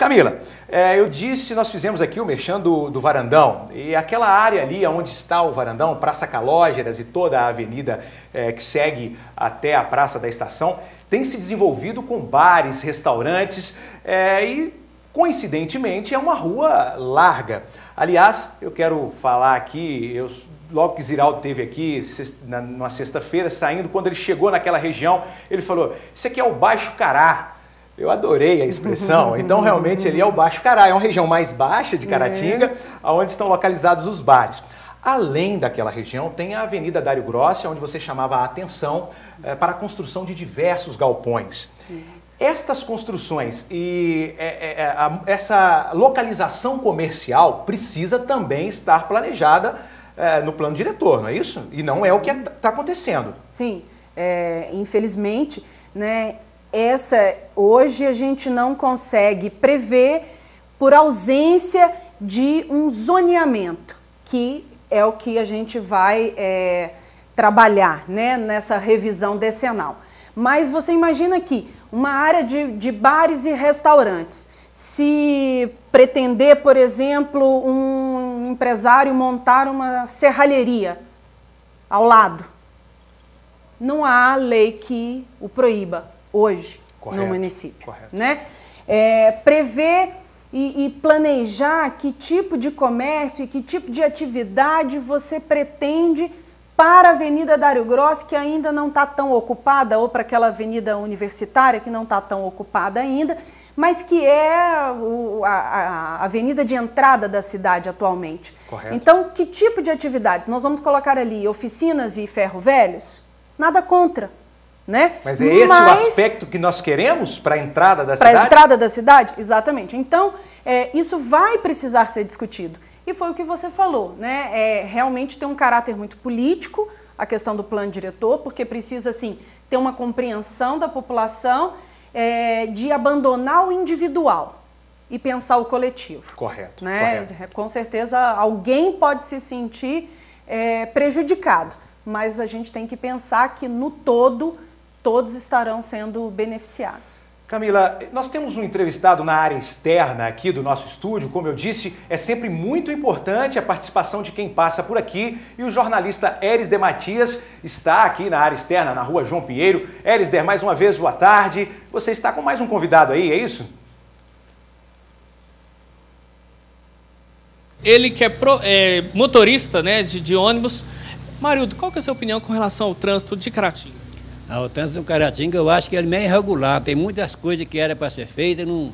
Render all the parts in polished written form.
Camila, nós fizemos aqui o merchan do Varandão, e aquela área ali onde está o Varandão, Praça Calógeras e toda a avenida que segue até a Praça da Estação, tem se desenvolvido com bares, restaurantes e, coincidentemente, é uma rua larga. Aliás, eu quero falar aqui, logo que Ziraldo esteve aqui, numa sexta-feira, saindo, quando ele chegou naquela região, ele falou, isso aqui é o Baixo Cará. Eu adorei a expressão. Então, realmente, ali é o Baixo Cará. É uma região mais baixa de Caratinga, onde estão localizados os bares. Além daquela região, tem a Avenida Dário Grossi, onde você chamava a atenção para a construção de diversos galpões. Estas construções e essa localização comercial precisa também estar planejada no plano diretor, não é isso? E não é o que está acontecendo. Sim, infelizmente, né? Hoje a gente não consegue prever por ausência de um zoneamento, que é o que a gente vai trabalhar, né, nessa revisão decenal. Mas você imagina aqui, uma área de bares e restaurantes, se pretender, por exemplo, um empresário montar uma serralheria ao lado, não há lei que o proíba hoje. Correto, no município. Correto. Né? Prever e planejar que tipo de comércio e que tipo de atividade você pretende para a Avenida Dário Grossi, que ainda não está tão ocupada, ou para aquela avenida universitária que não está tão ocupada ainda, mas que é a avenida de entrada da cidade atualmente. Correto. Então, que tipo de atividades? Nós vamos colocar ali oficinas e ferro-velhos? Nada contra. Né? Mas é esse o aspecto que nós queremos para a entrada da cidade? Para a entrada da cidade? Exatamente. Então, isso vai precisar ser discutido. E foi o que você falou, né? Realmente tem um caráter muito político a questão do plano diretor, porque precisa, assim, ter uma compreensão da população de abandonar o individual e pensar o coletivo. Correto, né? Correto. Com certeza alguém pode se sentir prejudicado, mas a gente tem que pensar que no todo todos estarão sendo beneficiados. Camila, nós temos um entrevistado na área externa aqui do nosso estúdio. Como eu disse, é sempre muito importante a participação de quem passa por aqui. E o jornalista Erisder Matias está aqui na área externa, na rua João Pinheiro. Erisder, mais uma vez, boa tarde. Você está com mais um convidado aí, é isso? Ele que é motorista, né, de ônibus. Marildo, qual que é a sua opinião com relação ao trânsito de Caratinga? O trânsito de Caratinga, eu acho que ele é meio irregular. Tem muitas coisas que era para ser feitas e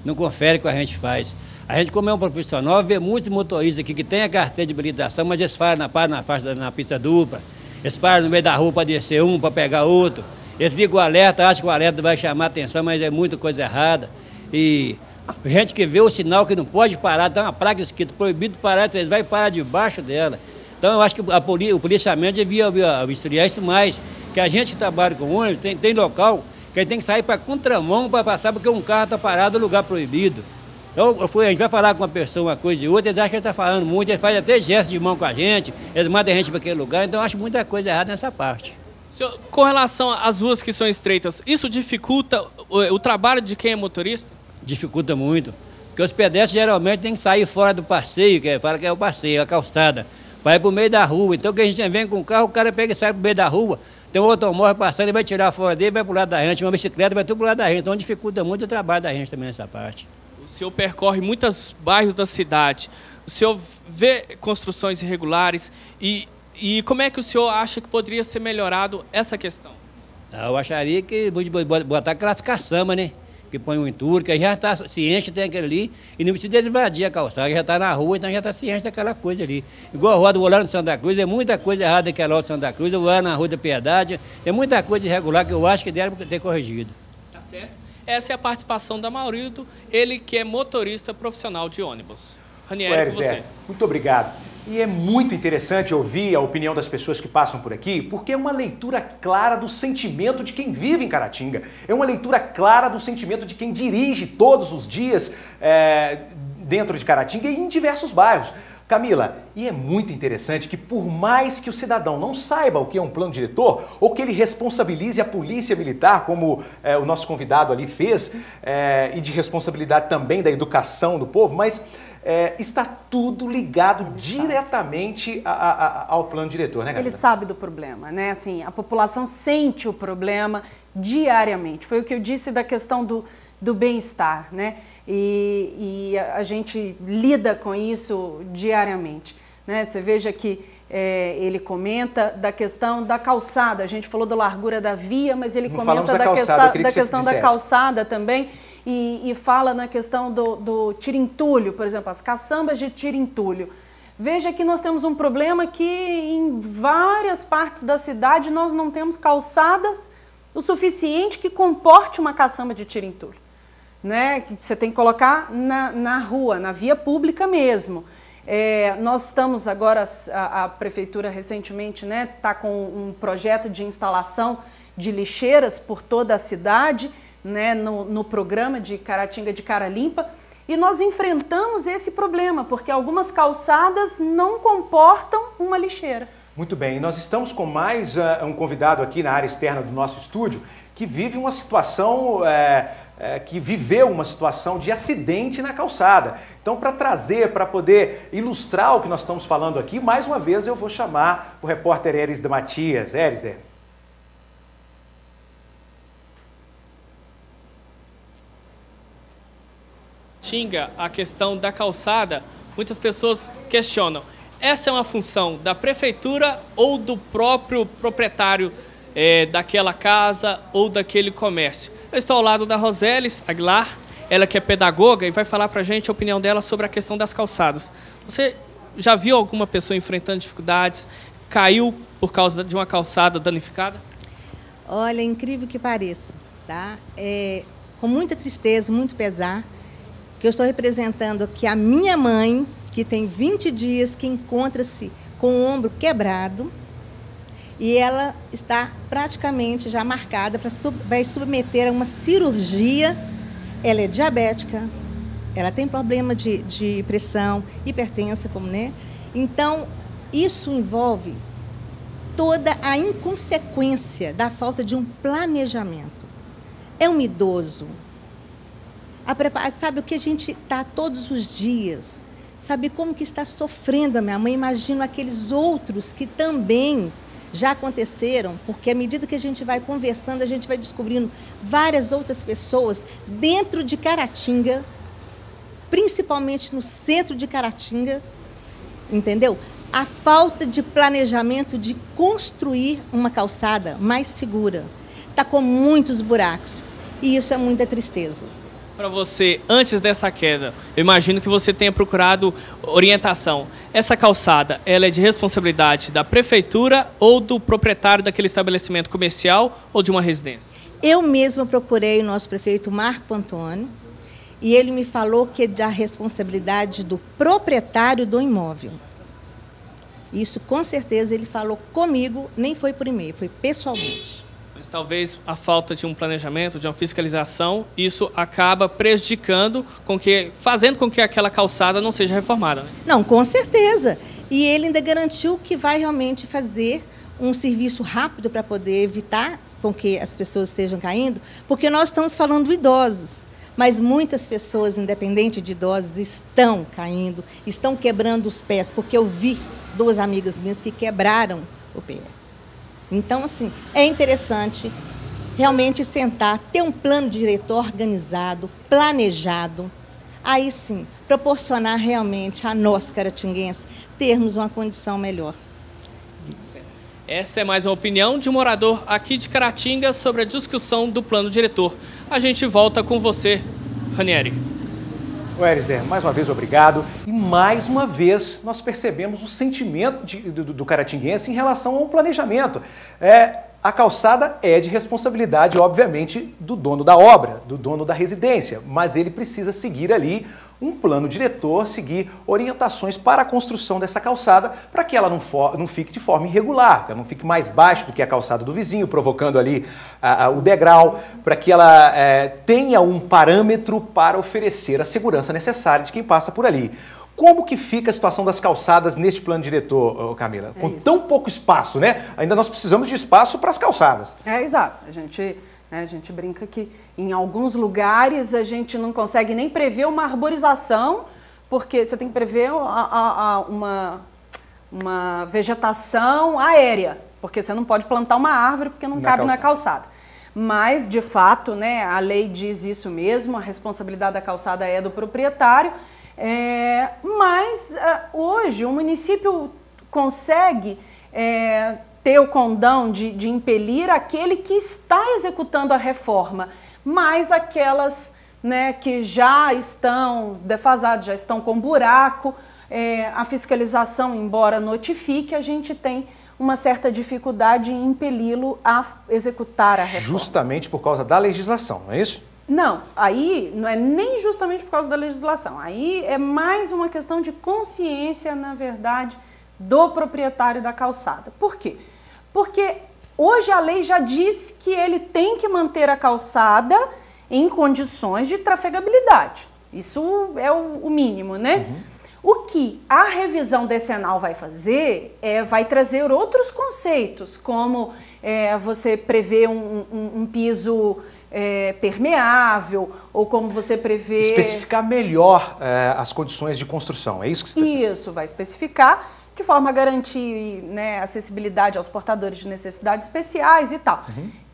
não confere o que a gente faz. A gente, como é um profissional, vê muitos motoristas aqui que têm a carteira de habilitação, mas eles param na faixa, na pista dupla. Eles param no meio da rua para descer um, para pegar outro. Eles ligam o alerta, acham que o alerta vai chamar a atenção, mas é muita coisa errada. E gente que vê o sinal que não pode parar, tem uma placa escrita, proibido parar, eles vão parar debaixo dela. Então, eu acho que o policiamento devia vistoriar isso mais, que a gente que trabalha com ônibus tem local que a gente tem que sair para contramão para passar, porque um carro está parado no lugar proibido. Então, a gente vai falar com uma pessoa, uma coisa e outra, eles acham que ele está falando muito, eles fazem até gesto de mão com a gente, eles mandam a gente para aquele lugar, então eu acho muita coisa errada nessa parte. Senhor, com relação às ruas que são estreitas, isso dificulta o trabalho de quem é motorista? Dificulta muito, porque os pedestres geralmente têm que sair fora do passeio, que fala que é o passeio, a calçada. Vai para o meio da rua. Então, que a gente vem com o carro, o cara pega e sai para o meio da rua, tem um automóvel passando, ele vai tirar fora dele, vai para o lado da gente, uma bicicleta vai tudo para o lado da gente. Então, dificulta muito o trabalho da gente também nessa parte. O senhor percorre muitos bairros da cidade, o senhor vê construções irregulares e como é que o senhor acha que poderia ser melhorado essa questão? Eu acharia que botar aquelas caçamas, né? Que põe um entulho, que já está ciente, tem aquele ali, e não precisa invadir a calçada, já está na rua, então já está ciente daquela coisa ali. Igual a rua do Volante de Santa Cruz, é muita coisa errada daquela rua de Santa Cruz, eu vou lá na Rua da Piedade, é muita coisa irregular que eu acho que deve ter corrigido. Tá certo. Essa é a participação da Marildo, ele que é motorista profissional de ônibus. Ranieri, com você. Muito obrigado. E é muito interessante ouvir a opinião das pessoas que passam por aqui, porque é uma leitura clara do sentimento de quem vive em Caratinga. É uma leitura clara do sentimento de quem dirige todos os dias dentro de Caratinga e em diversos bairros. Camila, e é muito interessante que por mais que o cidadão não saiba o que é um plano diretor, ou que ele responsabilize a polícia militar, como o nosso convidado ali fez, e de responsabilidade também da educação do povo, mas está tudo ligado diretamente ao plano diretor, né, Camila? Ele sabe do problema, né? Assim, a população sente o problema diariamente. Foi o que eu disse da questão do bem-estar, né? E a gente lida com isso diariamente, né? Você veja que ele comenta da questão da calçada. A gente falou da largura da via, mas ele comenta da questão da calçada também. E fala na questão do tiro-entulho, por exemplo, as caçambas de tiro-entulho. Veja que nós temos um problema que em várias partes da cidade nós não temos calçadas o suficiente que comporte uma caçamba de tiro-entulho, né? Você tem que colocar na rua, na via pública mesmo. Nós estamos agora, a prefeitura recentemente, né, está com um projeto de instalação de lixeiras por toda a cidade, né, no programa de Caratinga de Cara Limpa, e nós enfrentamos esse problema, porque algumas calçadas não comportam uma lixeira. Muito bem, nós estamos com mais um convidado aqui na área externa do nosso estúdio, que vive uma situação, que viveu uma situação de acidente na calçada. Então, para poder ilustrar o que nós estamos falando aqui, mais uma vez eu vou chamar o repórter Erisder Matias. Erisder. A questão da calçada, muitas pessoas questionam, essa é uma função da prefeitura ou do próprio proprietário daquela casa ou daquele comércio? Eu estou ao lado da Roselis Aguilar, ela que é pedagoga e vai falar para a gente a opinião dela sobre a questão das calçadas. Você já viu alguma pessoa enfrentando dificuldades, caiu por causa de uma calçada danificada? Olha, é incrível que pareça, tá? Com muita tristeza, muito pesar, que eu estou representando aqui a minha mãe, que tem 20 dias, que encontra-se com o ombro quebrado, e ela está praticamente já marcada vai submeter a uma cirurgia. Ela é diabética, ela tem problema de pressão, hipertensa, né? Então, isso envolve toda a inconsequência da falta de um planejamento. É um idoso. Sabe o que a gente está todos os dias? Sabe como que está sofrendo a minha mãe? Imagino aqueles outros que também já aconteceram, porque à medida que a gente vai conversando, a gente vai descobrindo várias outras pessoas dentro de Caratinga, principalmente no centro de Caratinga, entendeu? A falta de planejamento de construir uma calçada mais segura. Está com muitos buracos e isso é muita tristeza. Para você, antes dessa queda, eu imagino que você tenha procurado orientação. Essa calçada, ela é de responsabilidade da prefeitura ou do proprietário daquele estabelecimento comercial ou de uma residência? Eu mesma procurei o nosso prefeito Marco Antônio e ele me falou que é da responsabilidade do proprietário do imóvel. Isso, com certeza, ele falou comigo, nem foi por e-mail, foi pessoalmente. Mas talvez a falta de um planejamento, de uma fiscalização, isso acaba prejudicando, fazendo com que aquela calçada não seja reformada. Né? Não, com certeza. E ele ainda garantiu que vai realmente fazer um serviço rápido para poder evitar com que as pessoas estejam caindo, porque nós estamos falando de idosos, mas muitas pessoas, independente de idosos, estão caindo, estão quebrando os pés, porque eu vi 2 amigas minhas que quebraram o pé. Então, assim, é interessante realmente sentar, ter um plano diretor organizado, planejado, aí sim, proporcionar realmente a nós, caratinguenses, termos uma condição melhor. Essa é mais uma opinião de um morador aqui de Caratinga sobre a discussão do plano diretor. A gente volta com você, Ranieri. Erisder, mais uma vez obrigado. E mais uma vez nós percebemos o sentimento do caratinguense em relação ao planejamento. A calçada é de responsabilidade, obviamente, do dono da obra, do dono da residência, mas ele precisa seguir ali um plano diretor, seguir orientações para a construção dessa calçada, para que ela não fique de forma irregular, que ela não fique mais baixo do que a calçada do vizinho, provocando ali o degrau, para que ela tenha um parâmetro para oferecer a segurança necessária de quem passa por ali. Como que fica a situação das calçadas neste plano diretor, Camila? Com tão pouco espaço, né? Ainda nós precisamos de espaço para as calçadas. Exato. A gente brinca que em alguns lugares a gente não consegue nem prever uma arborização, porque você tem que prever uma vegetação aérea, porque você não pode plantar uma árvore porque não cabe na calçada. Mas, de fato, né, a lei diz isso mesmo, a responsabilidade da calçada é do proprietário. Mas hoje o município consegue ter o condão de impelir aquele que está executando a reforma, mas aquelas, né, que já estão defasadas, já estão com buraco, a fiscalização, embora notifique, a gente tem uma certa dificuldade em impeli-lo a executar a reforma. Justamente por causa da legislação, não é isso? Não, aí não é nem justamente por causa da legislação, aí é mais uma questão de consciência, na verdade, do proprietário da calçada. Por quê? Porque hoje a lei já diz que ele tem que manter a calçada em condições de trafegabilidade. Isso é o mínimo, né? O que a revisão decenal vai fazer vai trazer outros conceitos, como você prever um piso permeável, ou como você prevê... Especificar melhor as condições de construção, é isso que você está dizendo? Isso, vai especificar de forma a garantir, né, acessibilidade aos portadores de necessidades especiais e tal.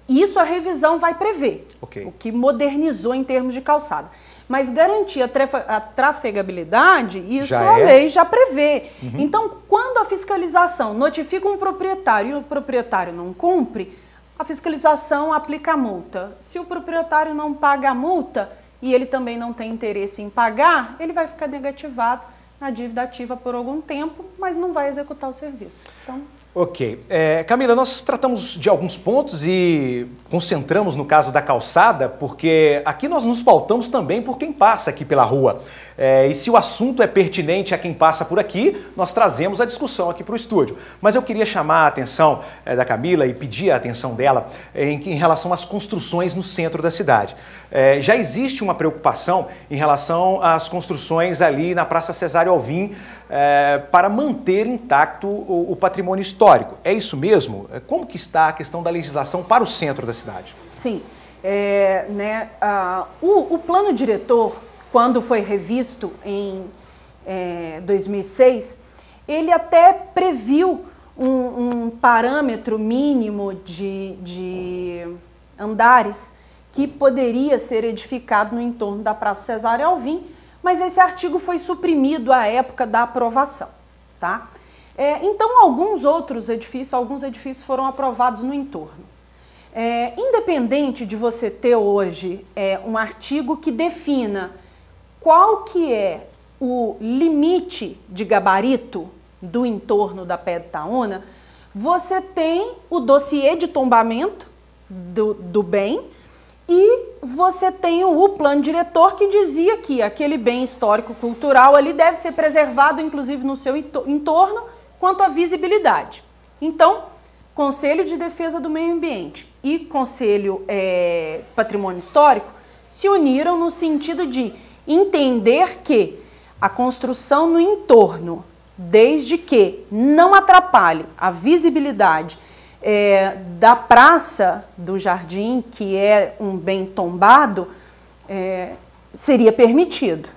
Isso a revisão vai prever, o que modernizou em termos de calçada. Mas garantir a trafegabilidade, isso a lei já prevê. Então, quando a fiscalização notifica um proprietário e o proprietário não cumpre, a fiscalização aplica a multa. Se o proprietário não paga a multa e ele também não tem interesse em pagar, ele vai ficar negativado na dívida ativa por algum tempo, mas não vai executar o serviço. Então... Ok. Camila, nós tratamos de alguns pontos e concentramos no caso da calçada, porque aqui nós nos pautamos também por quem passa aqui pela rua. E se o assunto é pertinente a quem passa por aqui, nós trazemos a discussão aqui para o estúdio. Mas eu queria chamar a atenção da Camila e pedir a atenção dela em relação às construções no centro da cidade. Já existe uma preocupação em relação às construções ali na Praça Cesário Alvim para manter intacto o patrimônio histórico. É isso mesmo? Como que está a questão da legislação para o centro da cidade? Sim. O plano diretor, quando foi revisto em 2006, ele até previu um parâmetro mínimo de andares que poderia ser edificado no entorno da Praça Cesário Alvim, mas esse artigo foi suprimido à época da aprovação, tá? Então, alguns edifícios foram aprovados no entorno. Independente de você ter hoje um artigo que defina qual que é o limite de gabarito do entorno da Pedra Itaúna, você tem o dossiê de tombamento do bem e você tem o plano diretor que dizia que aquele bem histórico-cultural ali deve ser preservado, inclusive no seu entorno, quanto à visibilidade. Então, Conselho de Defesa do Meio Ambiente e Conselho Patrimônio Histórico se uniram no sentido de entender que a construção no entorno, desde que não atrapalhe a visibilidade da praça do jardim, que é um bem tombado, seria permitido.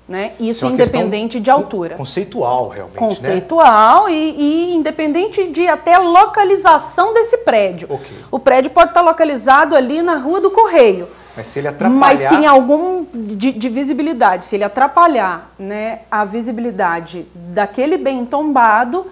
Né? Isso independente de altura. Conceitual, realmente. Conceitual, né? e independente de até localização desse prédio. O prédio pode estar localizado ali na Rua do Correio. Mas se ele atrapalhar... Mas se em algum de visibilidade, se ele atrapalhar, né, a visibilidade daquele bem tombado,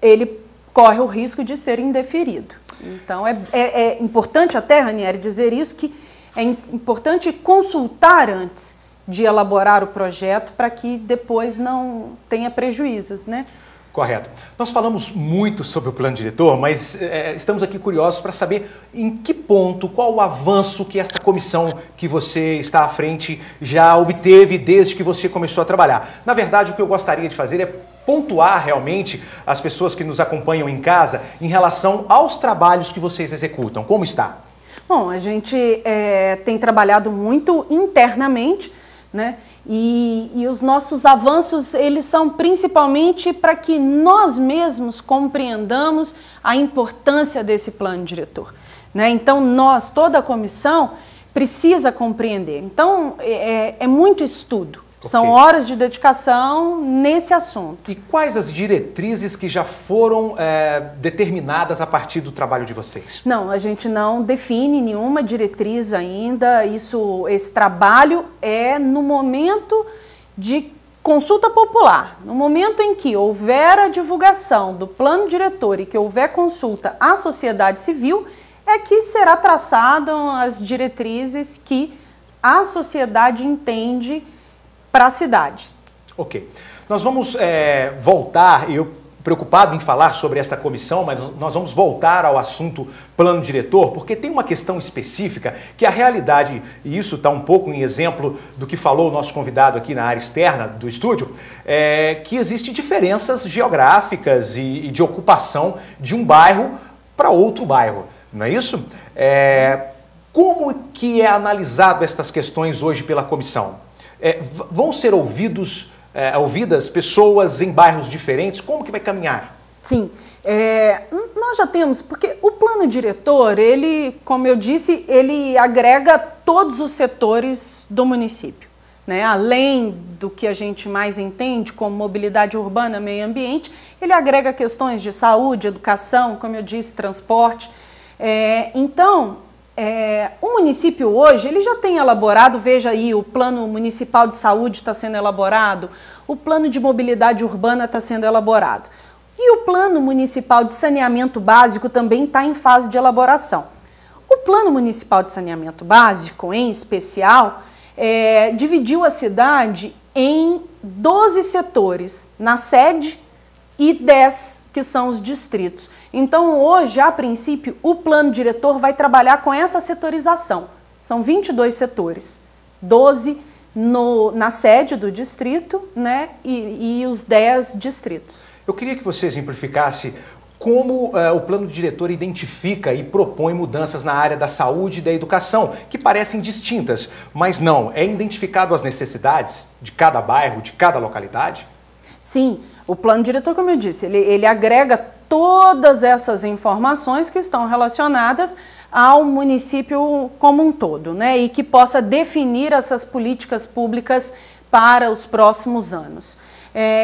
ele corre o risco de ser indeferido. Então é importante até, Ranieri, dizer isso, que é importante consultar antes de elaborar o projeto para que depois não tenha prejuízos, né? Correto. Nós falamos muito sobre o plano diretor, mas estamos aqui curiosos para saber em que ponto, qual o avanço que esta comissão que você está à frente já obteve desde que você começou a trabalhar. Na verdade, o que eu gostaria de fazer é pontuar realmente as pessoas que nos acompanham em casa em relação aos trabalhos que vocês executam. Como está? Bom, a gente tem trabalhado muito internamente, né? E os nossos avanços, eles são principalmente para que nós mesmos compreendamos a importância desse plano diretor, né? Então, toda a comissão precisa compreender. Então, é muito estudo. São horas de dedicação nesse assunto. E quais as diretrizes que já foram determinadas a partir do trabalho de vocês? Não, a gente não define nenhuma diretriz ainda. Esse trabalho é no momento de consulta popular. No momento em que houver a divulgação do plano diretor e que houver consulta à sociedade civil, é que será traçadas as diretrizes que a sociedade entende para a cidade. Ok. Nós vamos voltar, eu preocupado em falar sobre essa comissão, mas nós vamos voltar ao assunto plano diretor, porque tem uma questão específica que a realidade, e isso está um pouco em exemplo do que falou o nosso convidado aqui na área externa do estúdio, que existem diferenças geográficas e de ocupação de um bairro para outro bairro, não é isso? Como que é analisado estas questões hoje pela comissão? Vão ser ouvidas pessoas em bairros diferentes? Como que vai caminhar? Sim, nós já temos, porque o plano diretor, ele, como eu disse, ele agrega todos os setores do município, né? Além do que a gente mais entende como mobilidade urbana, meio ambiente, ele agrega questões de saúde, educação, como eu disse, transporte. O município hoje, ele já tem elaborado, veja aí, o plano municipal de saúde está sendo elaborado, o plano de mobilidade urbana está sendo elaborado. E o plano municipal de saneamento básico também está em fase de elaboração. O plano municipal de saneamento básico, em especial, dividiu a cidade em 12 setores, na sede, e 10 que são os distritos. Então, hoje, a princípio, o plano diretor vai trabalhar com essa setorização. São 22 setores, 12 na sede do distrito, né, e os 10 distritos. Eu queria que você exemplificasse como o plano diretor identifica e propõe mudanças na área da saúde e da educação, que parecem distintas, mas não, é identificado as necessidades de cada bairro, de cada localidade? Sim, o plano diretor, como eu disse, ele agrega todas essas informações que estão relacionadas ao município como um todo, né? E que possa definir essas políticas públicas para os próximos anos.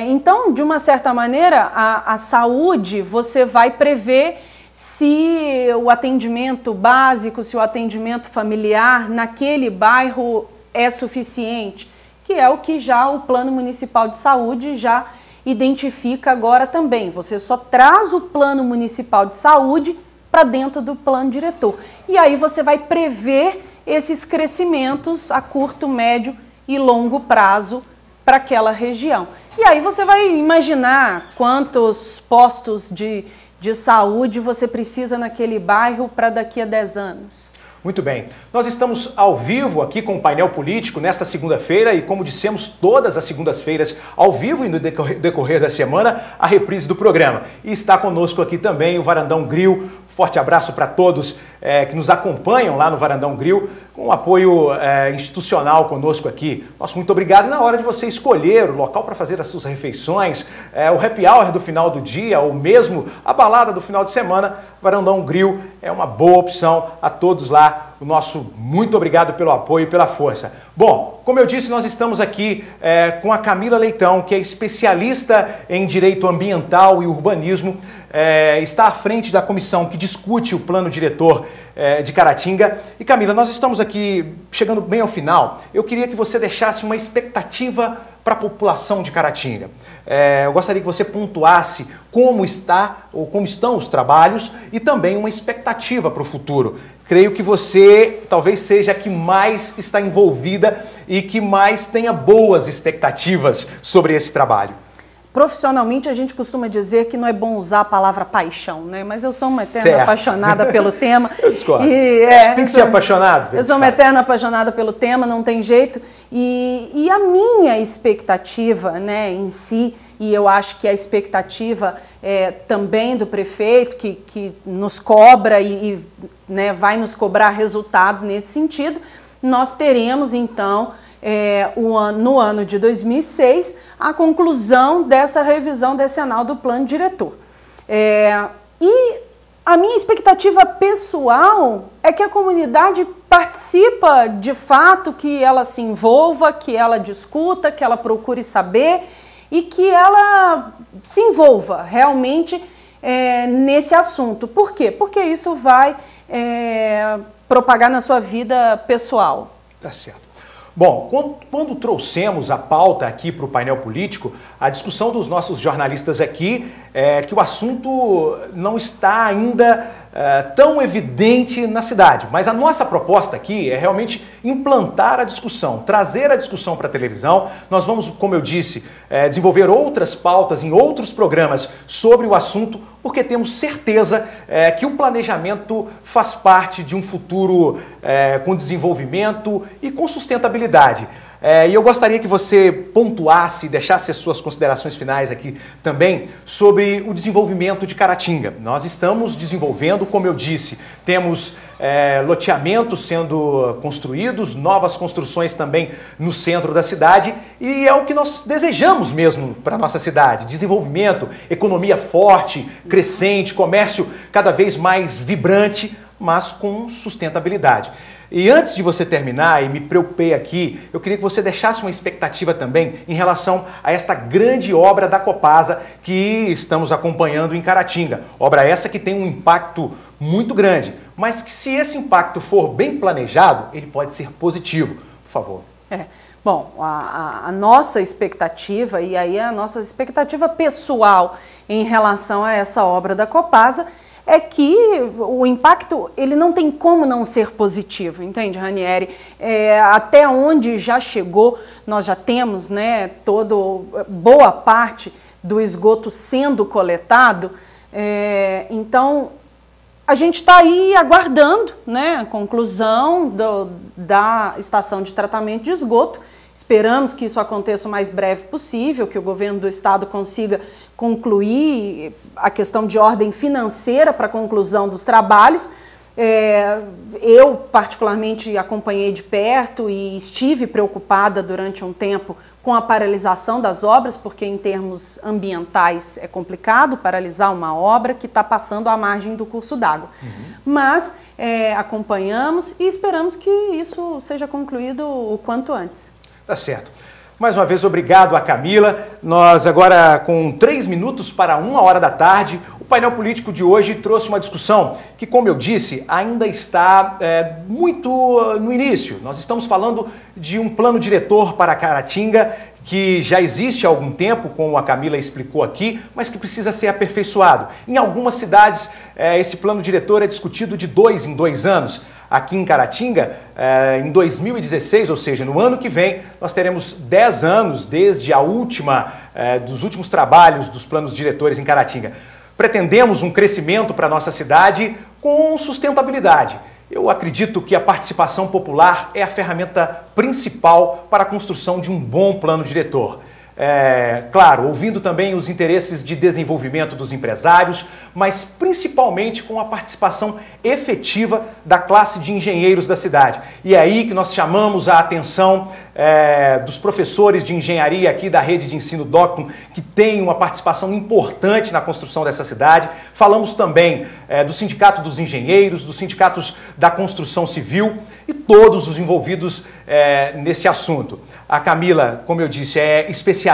Então, de uma certa maneira, a saúde, você vai prever se o atendimento básico, se o atendimento familiar naquele bairro é suficiente, que é o que já o Plano Municipal de Saúde já identifica agora também. Você só traz o Plano Municipal de Saúde para dentro do plano diretor. E aí você vai prever esses crescimentos a curto, médio e longo prazo para aquela região. E aí você vai imaginar quantos postos de saúde você precisa naquele bairro para daqui a 10 anos. Muito bem. Nós estamos ao vivo aqui com o painel político nesta segunda-feira e, como dissemos, todas as segundas-feiras ao vivo e no decorrer da semana, a reprise do programa. E está conosco aqui também o Varandão Grill. Forte abraço para todos que nos acompanham lá no Varandão Grill, com o apoio institucional conosco aqui. Nosso muito obrigado. E na hora de você escolher o local para fazer as suas refeições, o happy hour do final do dia, ou mesmo a balada do final de semana, Varandão Grill é uma boa opção. A todos lá, o nosso muito obrigado pelo apoio e pela força. Bom, como eu disse, nós estamos aqui com a Camila Leitão, que é especialista em direito ambiental e urbanismo, está à frente da comissão que discute o plano diretor de Caratinga. E Camila, nós estamos aqui chegando bem ao final. Eu queria que você deixasse uma expectativa para a população de Caratinga. Eu gostaria que você pontuasse como estão os trabalhos e também uma expectativa para o futuro. Creio que você talvez seja a que mais está envolvida e que mais tenha boas expectativas sobre esse trabalho. profissionalmente a gente costuma dizer que não é bom usar a palavra paixão, né? Mas eu sou uma eterna apaixonada pelo tema. Eu discordo. Tem que ser apaixonado. Eu sou uma eterna apaixonada pelo tema, não tem jeito. E a minha expectativa, né, em si, e eu acho que a expectativa também do prefeito, que nos cobra né, vai nos cobrar resultado nesse sentido, nós teremos então, no ano de 2006, a conclusão dessa revisão decenal do plano diretor. E a minha expectativa pessoal é que a comunidade participa de fato, que ela se envolva, que ela discuta, que ela procure saber e que ela se envolva realmente nesse assunto. Por quê? Porque isso vai propagar na sua vida pessoal. Tá certo. Bom, quando trouxemos a pauta aqui para o painel político, a discussão dos nossos jornalistas aqui é que o assunto não está ainda tão evidente na cidade. Mas a nossa proposta aqui é realmente implantar a discussão, trazer a discussão para a televisão. Nós vamos, como eu disse, desenvolver outras pautas em outros programas sobre o assunto, porque temos certeza que o planejamento faz parte de um futuro com desenvolvimento e com sustentabilidade. E eu gostaria que você pontuasse, deixasse as suas considerações finais aqui também sobre o desenvolvimento de Caratinga. Nós estamos desenvolvendo, como eu disse, temos loteamentos sendo construídos, novas construções também no centro da cidade, e é o que nós desejamos mesmo para a nossa cidade: desenvolvimento, economia forte, crescente, comércio cada vez mais vibrante, mas com sustentabilidade. E antes de você terminar, e me preocupei aqui, eu queria que você deixasse uma expectativa também em relação a esta grande obra da Copasa que estamos acompanhando em Caratinga. Obra essa que tem um impacto muito grande, mas que, se esse impacto for bem planejado, ele pode ser positivo. Por favor. Bom, a nossa expectativa, e aí a nossa expectativa pessoal em relação a essa obra da Copasa, é que o impacto, ele não tem como não ser positivo, entende, Ranieri? Até onde já chegou, nós já temos, né, boa parte do esgoto sendo coletado, então a gente está aí aguardando, né, a conclusão da estação de tratamento de esgoto. Esperamos que isso aconteça o mais breve possível, que o governo do estado consiga concluir a questão de ordem financeira para a conclusão dos trabalhos. Eu, particularmente, acompanhei de perto e estive preocupada durante um tempo com a paralisação das obras, porque em termos ambientais é complicado paralisar uma obra que está passando à margem do curso d'água. Mas acompanhamos e esperamos que isso seja concluído o quanto antes. Tá certo. Mais uma vez, obrigado a Camila. Nós agora, com 3 minutos para 1h da tarde, o painel político de hoje trouxe uma discussão que, como eu disse, ainda está muito no início. Nós estamos falando de um plano diretor para Caratinga, que já existe há algum tempo, como a Camila explicou aqui, mas que precisa ser aperfeiçoado. Em algumas cidades, esse plano diretor é discutido de 2 em 2 anos. Aqui em Caratinga, em 2016, ou seja, no ano que vem, nós teremos 10 anos desde dos últimos trabalhos dos planos diretores em Caratinga. Pretendemos um crescimento para a nossa cidade com sustentabilidade. Eu acredito que a participação popular é a ferramenta principal para a construção de um bom plano diretor. Claro, ouvindo também os interesses de desenvolvimento dos empresários, mas principalmente com a participação efetiva da classe de engenheiros da cidade. E é aí que nós chamamos a atenção dos professores de engenharia aqui da rede de ensino Docton, que tem uma participação importante na construção dessa cidade. Falamos também do Sindicato dos Engenheiros, dos sindicatos da construção civil e todos os envolvidos nesse assunto. A Camila, como eu disse, é especialista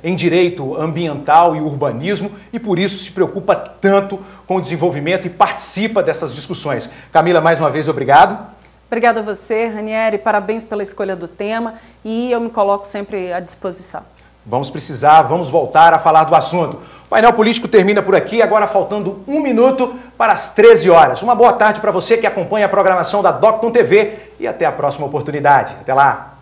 em direito ambiental e urbanismo e por isso se preocupa tanto com o desenvolvimento e participa dessas discussões. Camila, mais uma vez, obrigado. Obrigada a você, Ranieri, parabéns pela escolha do tema e eu me coloco sempre à disposição. Vamos voltar a falar do assunto. O painel político termina por aqui, agora faltando 1 minuto para as 13 horas. Uma boa tarde para você que acompanha a programação da Docton TV e até a próxima oportunidade. Até lá!